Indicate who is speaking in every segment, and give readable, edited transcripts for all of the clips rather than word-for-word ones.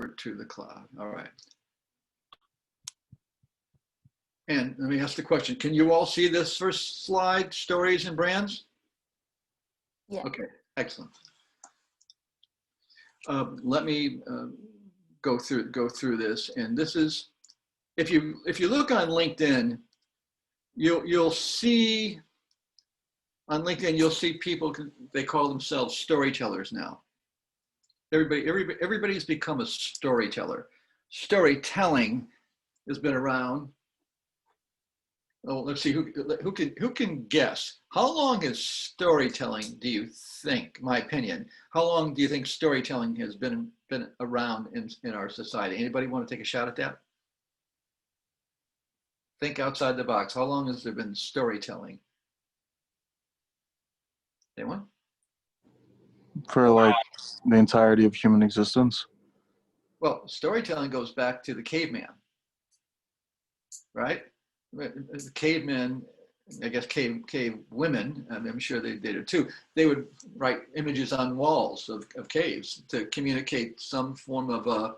Speaker 1: to the cloud. All right. And let me ask the question, can you all see this first slide, stories and brands?
Speaker 2: Yeah.
Speaker 1: Okay, excellent. Let me go through this. And this is, if you look on LinkedIn, you'll see, on LinkedIn, you'll see people, they call themselves storytellers now. Everybody's become a storyteller. Storytelling has been around. Oh, let's see who can guess. How long has storytelling, do you think, my opinion, how long do you think storytelling has been around in our society? Anybody want to take a shot at that? Think outside the box. How long has there been storytelling? Anyone?
Speaker 3: For like the entirety of human existence?
Speaker 1: Well, storytelling goes back to the caveman, right? The cavemen, I guess cave women, I'm sure they did it too. They would write images on walls of caves to communicate some form of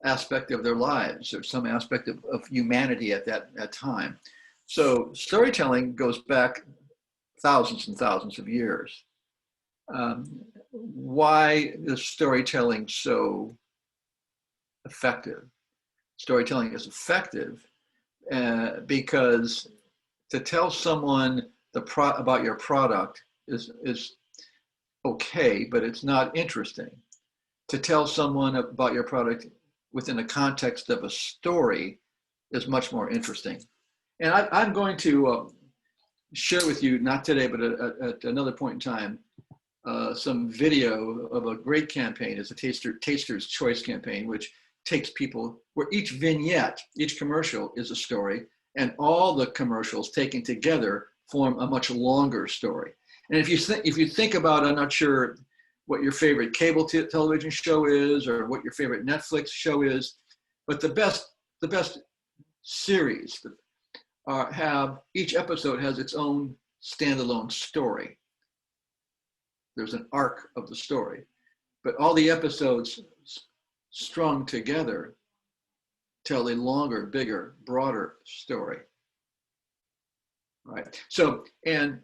Speaker 1: aspect of their lives or some aspect of humanity at that time. So storytelling goes back thousands and thousands of years. Why is storytelling so effective? Storytelling is effective because to tell someone about your product is okay, but it's not interesting. To tell someone about your product within the context of a story is much more interesting. And I'm going to share with you, not today, but at another point in time, some video of a great campaign. It's a Taster's Choice campaign, which takes people where each vignette, each commercial is a story, and all the commercials taken together form a much longer story. And if you think about, I'm not sure what your favorite cable television show is or what your favorite Netflix show is, but the best series have, each episode has its own standalone story. There's an arc of the story, but all the episodes strung together tell a longer, bigger, broader story, right? So, and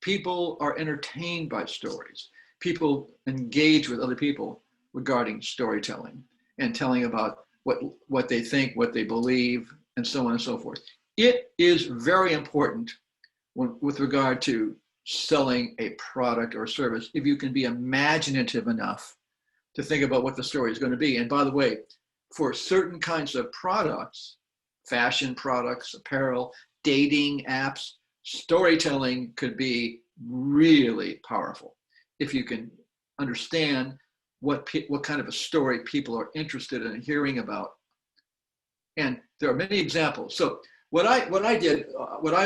Speaker 1: people are entertained by stories. People engage with other people regarding storytelling and telling about what they think, what they believe, and so on and so forth. It is very important with regard to selling a product or service if you can be imaginative enough to think about what the story is going to be. And by the way, for certain kinds of products, fashion products, apparel, dating apps, storytelling could be really powerful if you can understand what kind of a story people are interested in hearing about. And there are many examples. So what I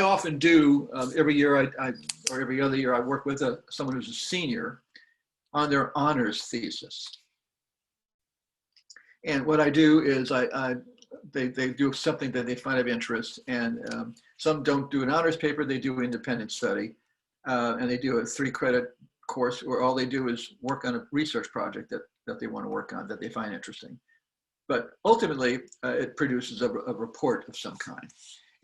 Speaker 1: often do every year, or every other year, I work with someone who's a senior on their honors thesis. And what I do is they do something that they find of interest, and some don't do an honors paper, they do an independent study, and they do a 3-credit course where all they do is work on a research project that they want to work on, that they find interesting. But ultimately, it produces a report of some kind.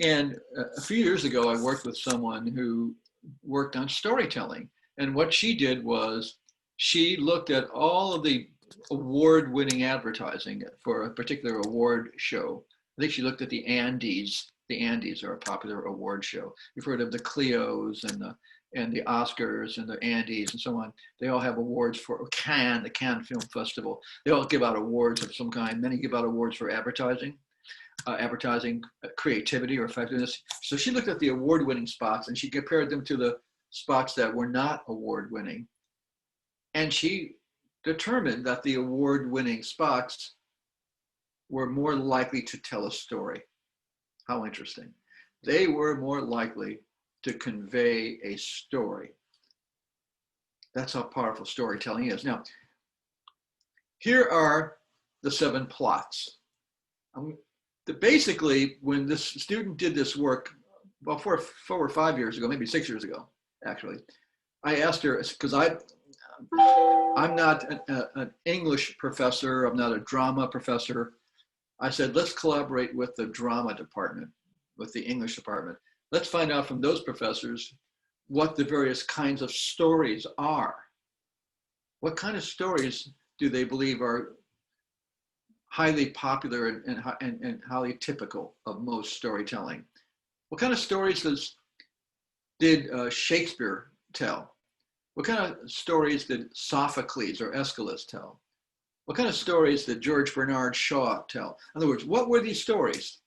Speaker 1: And a few years ago, I worked with someone who worked on storytelling. And what she did was she looked at all of the award-winning advertising for a particular award show. I think she looked at the Andes. The Andes are a popular award show. You've heard of the Clios and the Oscars and the Andes and so on. They all have awards for Cannes, the Cannes Film Festival. They all give out awards of some kind. Many give out awards for advertising creativity or effectiveness. So she looked at the award-winning spots and she compared them to the spots that were not award-winning. And she determined that the award-winning spots were more likely to tell a story. How interesting. They were more likely to convey a story. That's how powerful storytelling is. Now, here are the 7 plots. Basically, when this student did this work, about 4 or 5 years ago, maybe 6 years ago, actually, I asked her, because I'm not an English professor. I'm not a drama professor. I said, let's collaborate with the drama department, with the English department. Let's find out from those professors what the various kinds of stories are. What kind of stories do they believe are highly popular and highly typical of most storytelling? What kind of stories did Shakespeare tell? What kind of stories did Sophocles or Aeschylus tell? What kind of stories did George Bernard Shaw tell? In other words, what were these stories?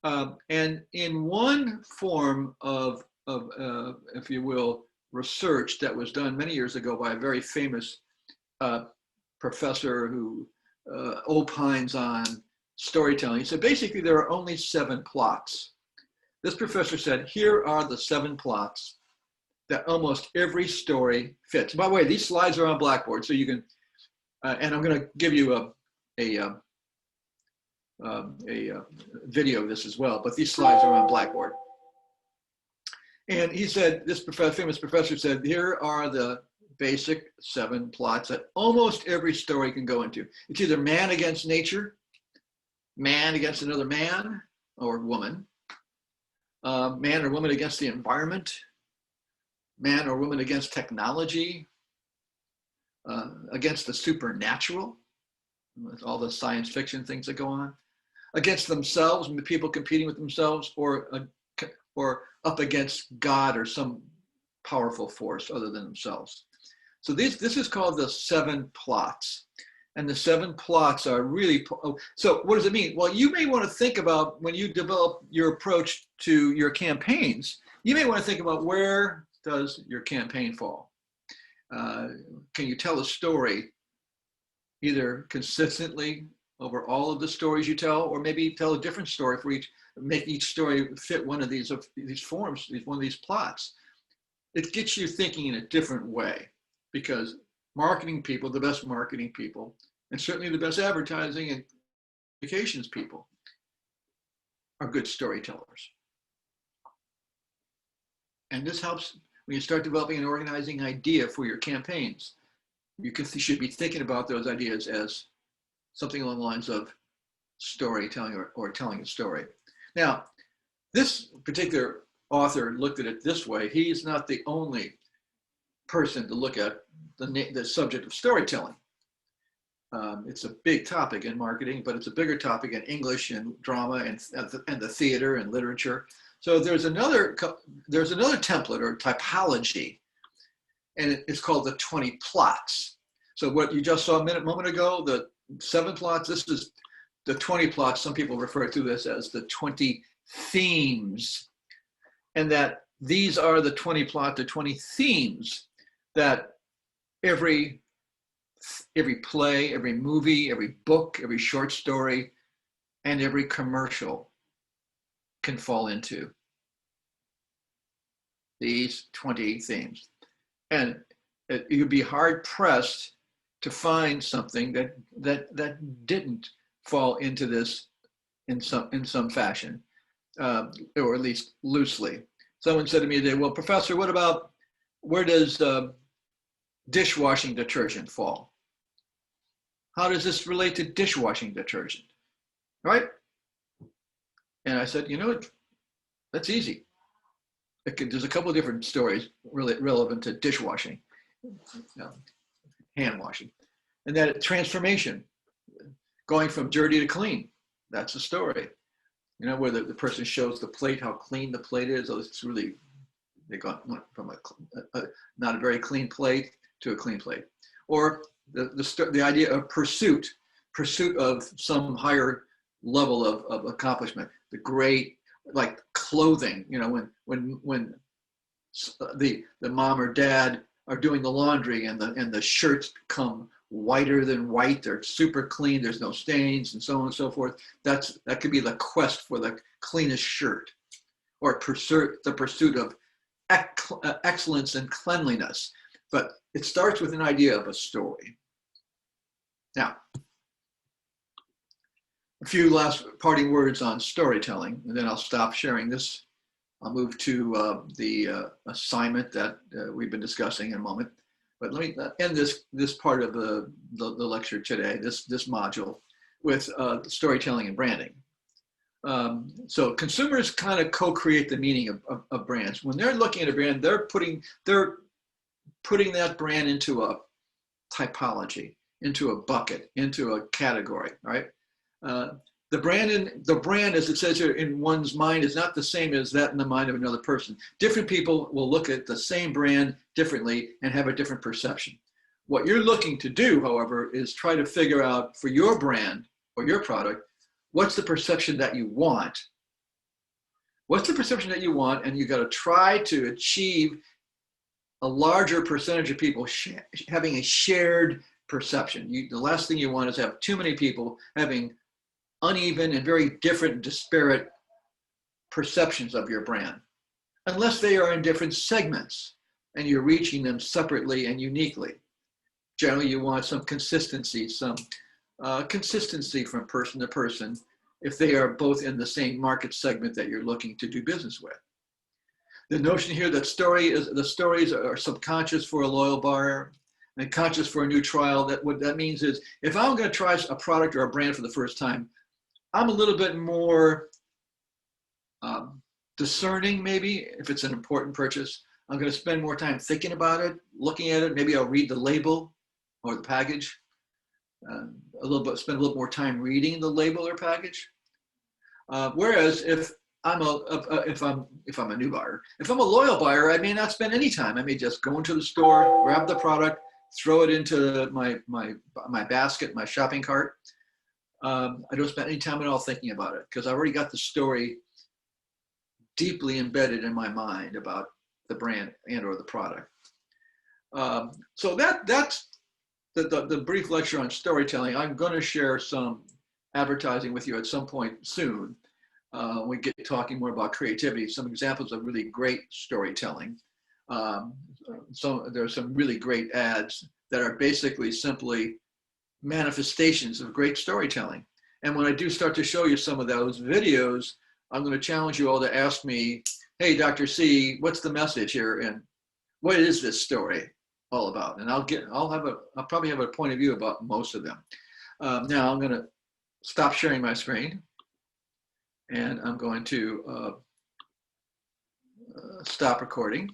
Speaker 1: And in one form of if you will, research that was done many years ago by a very famous professor who opines on storytelling, he said basically there are only 7 plots. This professor said, here are the 7 plots that almost every story fits. By the way, these slides are on Blackboard, so you can, and I'm going to give you a video of this as well, but these slides are on Blackboard. And he said, this famous professor said, here are the basic 7 plots that almost every story can go into. It's either man against nature, man against another man or woman, man or woman against the environment, man or woman against technology, against the supernatural, with all the science fiction things that go on, against themselves, people competing with themselves, or up against God or some powerful force other than themselves. So this is called the 7 plots. And the 7 plots are really, so what does it mean? Well, you may want to think about, when you develop your approach to your campaigns, you may want to think about, where does your campaign fall? Can you tell a story either consistently over all of the stories you tell, or maybe tell a different story for each, make each story fit one of these forms, one of these plots? It gets you thinking in a different way, because marketing people, the best marketing people, and certainly the best advertising and communications people, are good storytellers. And this helps when you start developing an organizing idea for your campaigns. You should be thinking about those ideas as something along the lines of storytelling or telling a story. Now, this particular author looked at it this way. He's not the only person to look at the subject of storytelling. It's a big topic in marketing, but it's a bigger topic in English and drama and the theater and literature. So there's another template or typology, and it's called the 20 plots. So what you just saw a moment ago, the 7 plots, this is the 20 plots. Some people refer to this as the 20 themes, and that these are the 20 plot, the 20 themes that every play, every movie, every book, every short story, and every commercial can fall into. These 20 themes. And you'd be hard pressed to find something that didn't fall into this in some fashion, or at least loosely. Someone said to me today, well, Professor, what about, where does dishwashing detergent fall? How does this relate to dishwashing detergent, right? And I said, you know, that's easy. There's a couple of different stories really relevant to dishwashing, hand washing, and that transformation, going from dirty to clean. That's a story. You know, where the person shows the plate, how clean the plate is. Oh, it's really, they went from a not a very clean plate to a clean plate. Or the idea of pursuit of some higher level of accomplishment. The great, like clothing, you know, when the mom or dad are doing the laundry and the shirts become whiter than white, they're super clean, there's no stains, and so on and so forth. That could be the quest for the cleanest shirt, or the pursuit of excellence and cleanliness. But it starts with an idea of a story. Now, a few last parting words on storytelling, and then I'll stop sharing this. I'll move to the assignment that we've been discussing in a moment. But let me end this part of the lecture today, this module, with storytelling and branding. So consumers kind of co-create the meaning of brands. When they're looking at a brand, they're putting that brand into a typology, into a bucket, into a category, right? The brand, as it says here, in one's mind is not the same as that in the mind of another person. Different people will look at the same brand differently and have a different perception. What you're looking to do, however, is try to figure out for your brand or your product, what's the perception that you want? What's the perception that you want? And you got to try to achieve a larger percentage of people having a shared perception. The last thing you want is have too many people having uneven and very different, disparate perceptions of your brand, unless they are in different segments and you're reaching them separately and uniquely. Generally, you want some consistency, consistency from person to person if they are both in the same market segment that you're looking to do business with. The notion here that the stories are subconscious for a loyal buyer and conscious for a new trial. What that means is if I'm going to try a product or a brand for the first time, I'm a little bit more discerning, maybe, if it's an important purchase. I'm going to spend more time thinking about it, looking at it. Maybe I'll read the label or the package. Spend a little more time reading the label or package. Whereas if I'm a new buyer, if I'm a loyal buyer, I may not spend any time. I may just go into the store, grab the product, throw it into my basket, my shopping cart. I don't spend any time at all thinking about it because I already got the story deeply embedded in my mind about the brand and or the product. So that's the brief lecture on storytelling. I'm going to share some advertising with you at some point soon. We get talking more about creativity, some examples of really great storytelling. There's some really great ads that are basically simply manifestations of great storytelling. And when I do start to show you some of those videos, I'm going to challenge you all to ask me, hey, Dr. C, what's the message here? And what is this story all about? And I'll probably have a point of view about most of them. Now I'm going to stop sharing my screen and I'm going to stop recording.